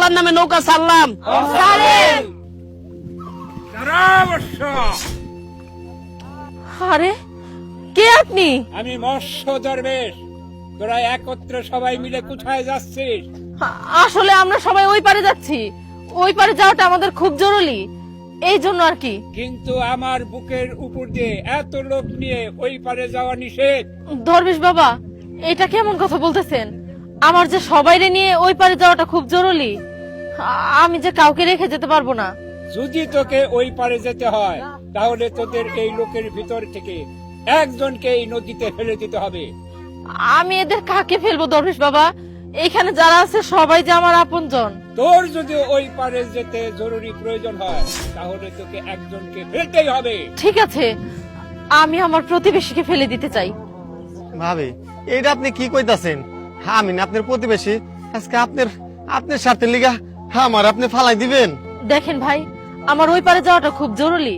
আল্লাহর নামে নৌকা ছাড়লাম। আরে কে আপনি? আমি মৎস্য দরবেশ। তোরা একত্রে সবাই মিলে কোথায় যাচ্ছিস? আসলে আমরা সবাই ওই পারে যাচ্ছি। ওই পারে যাওয়াটা আমাদের খুব জরুরি, এই জন্য আর কি। কিন্তু আমার বুকের উপর দিয়ে এত লোক নিয়ে ওই পারে যাওয়া নিষেধ। দরবেশ বাবা, এটা কেমন কথা বলতেছেন? আমার যে সবাইরে নিয়ে ওই পারে যাওয়াটা খুব জরুরি, আমি যে কাউকে রেখে যেতে পারবো না। যদি তোকে ওই পারে যেতে হয় তাহলে তোদের এই লোকের ভিতর থেকে একজনকে এই নদীতে ফেলে দিতে হবে। আমি এদের কাকে ফেলবো দরবেশ বাবা? এখানে যারা আছে সবাই যে আমার আপনজন। তোর যদি ওই পারে যেতে জরুরি প্রয়োজন হয় তাহলে তোকে একজনকে ফেলতেই হবে। ঠিক আছে, আমি আমার প্রতিবেশীকে ফেলে দিতে চাই। ভাবি, এইটা আপনি কি কইতাছেন? আমি না আপনার প্রতিবেশী, আজকে আপনার স্বার্থের লিগা আমার আপনি ফালাই দিবেন? দেখেন ভাই, আমার ওই পারে যাওয়াটা খুব জরুরি,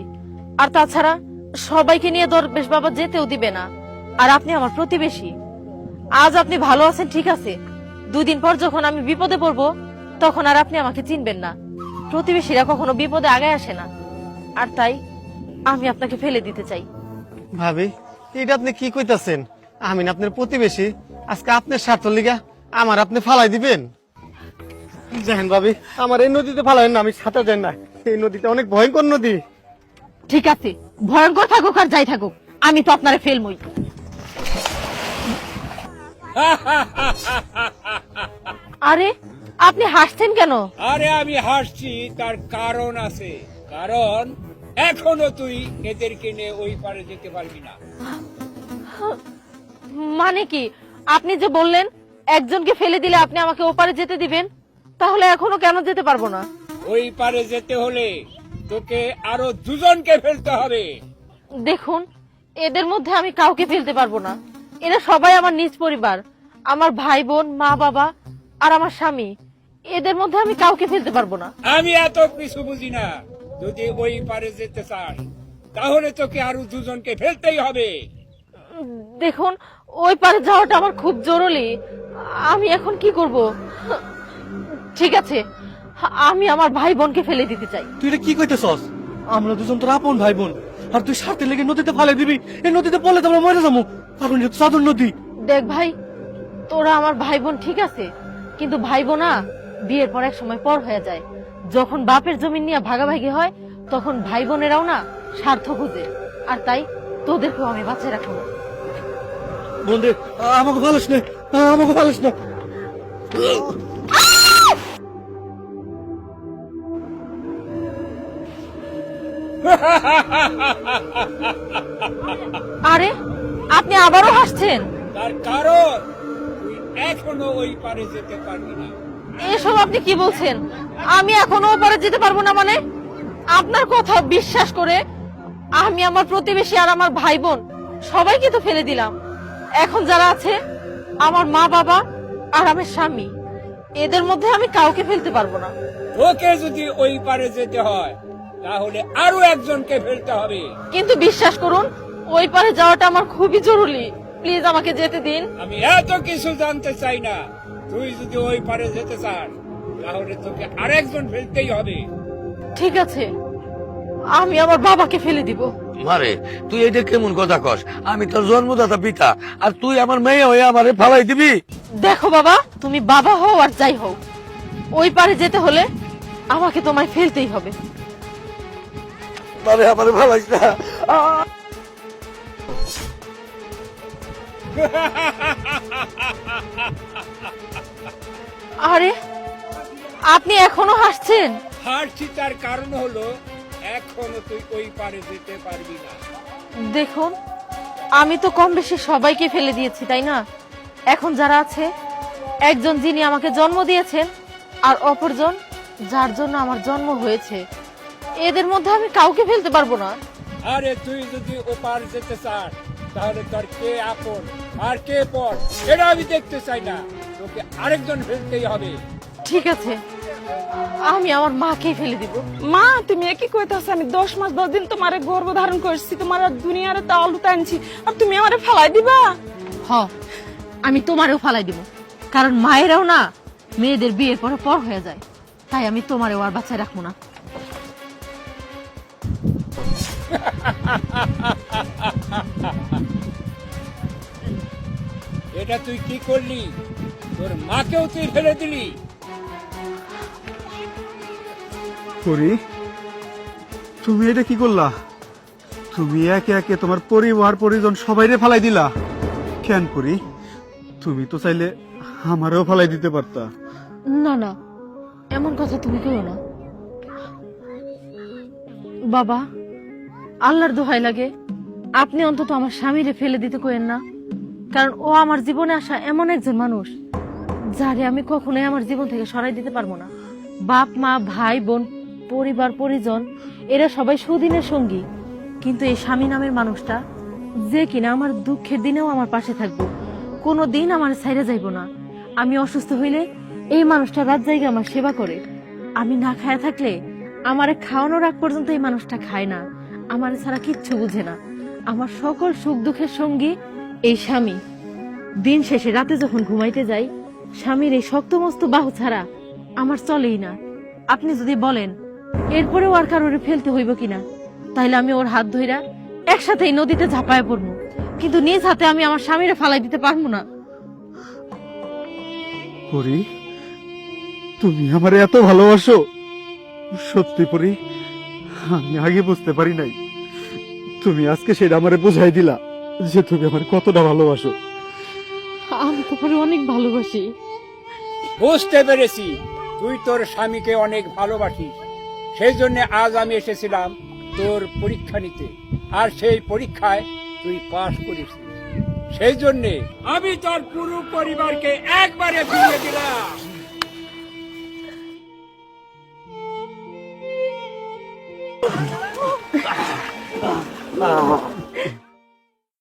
আর তাছাড়া সবাইকে নিয়ে দরবেশ বাবা যেতেও দিবে না। আর আপনি আমার প্রতিবেশী। আজ আপনি ভালো আছেন ঠিক আছে, 2 দিন পর যখন আমি বিপদে পড়বো তখন আর আপনি আমাকে চিনবেন না। প্রতিবেশীরা কখনো বিপদে আগে আসে না, আর তাই আমি আপনাকে ফেলে দিতে চাই। ভাবি, এটা আপনি কি কইতাছেন? আমি না আপনার প্রতিবেশী, আজকে আপনার স্বার্থের লিগা আমার আপনি ফালাই দিবেন? জানেন ভাবি, আমার এই নদীতে ফালাইন না, আমি সাঁতার জানি না। এই নদীতে অনেক ভয়ঙ্কর নদী। ঠিক আছে, ভয়ঙ্কর থাকুক আর যাই থাকুক, আমি তো আপনারে ফেলবই। আরে আপনি হাসছেন কেন? আরে আমি হাসছি তার কারণ আছে। কারণ এখনো তুই এদেরকে নিয়ে ওই পারে যেতে পারবি না। মানে কি? আপনি যে বললেন একজনকে ফেলে দিলে আপনি আমাকে ওপারে যেতে দিবেন, তাহলে এখনো কেন যেতে পারবো না? ওই পারে যেতে হলে তোকে আরো 2 জনকে ফেলতে হবে। দেখুন, এদের মধ্যে আমি কাউকে ফেলতে পারবো না। এরা সবাই আমার নিজ পরিবার, আমার ভাই বোন, মা বাবা আর আমার স্বামী। এদের মধ্যে আমি কাউকে ফেলতে পারবো না। আমি এত কিছু বুঝি না। যদি ওই পারে যেতে চাস তাহলে তোকে আরো 2 জনকে ফেলতেই হবে। দেখুন, ওই পারে যাওয়াটা আমার খুব জরুরি। আমি এখন কি করব? ঠিক আছে, আমি আমার ভাই বোনকে ফেলে দিতে চাই। তুই এটা কি কইতেছস? আমরা দুজন তোর আপন ভাই বোন, আর তুই স্বার্থের লেগে নদীতে ফালাই দিবি? এই নদীতে পড়লে তো আমরা মরে যাবো, কারণ এটা সাধন নদী। দেখ ভাই, তোরা আমার ভাই বোন ঠিক আছে, কিন্তু ভাই বোনা বিয়ের পর এক সময় পর হয়ে যায়। যখন বাপের জমি নিয়ে ভাগাভাগি হয় তখন ভাই বোনেরাও না স্বার্থ খুঁজে, আর তাই তোদেরকেও আমি বাঁচিয়ে রাখবো না। বন্ধু, আমাকে ভালোস না, আমাকে ভালোস না। আরে আপনি আবারও হাসছেন? তার কারণ তুই এখনো ওই পারে যেতে পারবি না। এসব আপনি কি বলছেন? আমি এখনো ওপারে যেতে পারবো না মানে? আপনার কথা বিশ্বাস করে আমি আমার প্রতিবেশী আর আমার ভাই বোন সবাইকে তো ফেলে দিলাম। এখন যারা আছে আমার মা বাবা আর আমার স্বামী, এদের মধ্যে আমি কাউকে ফেলতে পারবো না। ওকে যদি ওই পারে যেতে হয় তাহলে আরো একজনকে ফেলতে হবে। কিন্তু বিশ্বাস করুন, ওই পারে যাওয়াটা আমার খুবই জরুরি। প্লিজ আমাকে যেতে দিন। আমি এত কিছু জানতে চাই না। তুই যদি ওই পারে যেতে চাস তাহলে তোকে আরেকজন ফেলতেই হবে। ঠিক আছে, আমি আমার বাবাকে ফেলে দিব। মারে, তুই এটা কেমন কথা কস? আমি তোর জন্মদাতা পিতা, আর তুই আমার মেয়ে হয়ে আমারে ফালাই দিবি? দেখো বাবা, তুমি বাবা হও আর যাই হও, ওই পারে যেতে হলে আমাকে তোমায় ফেলতেই হবে। মারে, আমারে ফালাইস না। আরে আপনি এখনো হাসছেন? হারছি তার কারণ হলো এখনো তুই ওই পারে যেতে পারবি না। দেখুন, আমি তো কম বেশি সবাইকে ফেলে দিয়েছি তাই না? এখন যারা আছে, একজন যিনি আমাকে জন্ম দিয়েছেন আর অপরজন যার জন্য আমার জন্ম হয়েছে, এদের মধ্যে আমি কাউকে ফেলতে পারবো না। আরে তুই যদি ওপার যেতে চাস তাহলে তোর কে আপন আর কে পর এটা আমি দেখতে চাই না। তোকে আরেকজন ফেলতেই হবে। ঠিক আছে, আমি আমার মাকেই ফেলে দিব। মা, তুমি একই কইতাছ? আমি 10 মাস 10 দিন তোমারে গর্ভ ধারণ করছি, তোমার দুনিয়ারে তালু টানছি, আর তুমি আমারে ফালাই দিবা? হ, আমি তোমারেও ফালাই দিব, কারণ মায়েরাও না মেয়েদের বিয়ের পরে পর হয়ে যায়। তাই আমি তোমারে আর বাচ্চায় রাখবো না। এটা তুই কি করলি? তোর মাকেও তুই ফেলে দিলি। পরি, তুমি এটা কি করলা? তুমি একে একে তোমার পরিবার পরিজন সবাইরে ফালাই দিলা কেন পরি? তুমি তো চাইলে আমারও ফালাই দিতে পারতা। না না, এমন কথা তুমি কেউ না। বাবা, আল্লাহর দোহাই লাগে, আপনি অন্তত আমার স্বামীরে ফেলে দিতে কইেন না। কারণ ও আমার জীবনে আসা এমন একজন মানুষ যারে আমি কখনোই আমার জীবন থেকে সরাই দিতে পারবো না। বাপ মা ভাই বোন পরিবার পরিজন এরা সবাই সুদিনের সঙ্গী, কিন্তু এই স্বামী নামের মানুষটা যে কিনা আমার দুঃখের দিনেও আমার পাশে থাকবো, কোনো দিন আমার ছাইরা যাইব না। আমি অসুস্থ হইলে এই মানুষটা রাত জায়গা আমার সেবা করে। আমি না খায়া থাকলে আমারে খাওয়ানোর আগ পর্যন্ত এই মানুষটা খায় না, আমার ছাড়া কিচ্ছু বুঝে না। আমার সকল সুখ দুঃখের সঙ্গী এই স্বামী। দিন শেষে রাতে যখন ঘুমাইতে যাই, স্বামীর এই শক্তমস্ত বাহু ছাড়া আমার চলেই না। আপনি যদি বলেন এরপরেও আর কারোরে ফেলতে হইব কিনা, তাইলে আমি ওর হাত ধইরা একসাথে এই নদীতে ঝাঁপায় পড়বো, কিন্তু নিজ হাতে আমি আমার স্বামীরে ফালাই দিতে পারবো না। পরি, তুমি আমারে এত ভালোবাসো? সত্যি পরি, আমি আগে বুঝতে পারি নাই। তুমি আজকে সেটা আমারে বোঝাই দিলা যে তুমি আমার কতটা ভালোবাসো। আমি তোমারে অনেক ভালোবাসি। বুঝতে পেরেছি তুই তোর স্বামীকে অনেক ভালোবাসিস। সেই জন্য আজ আমি এসেছিলাম তোর পরীক্ষা নিতে, আর সেই পরীক্ষায় তুই পাশ করেছিস। সেই জন্য আমি তোর পুরো পরিবারকে একবারে ফিরিয়ে দিলাম।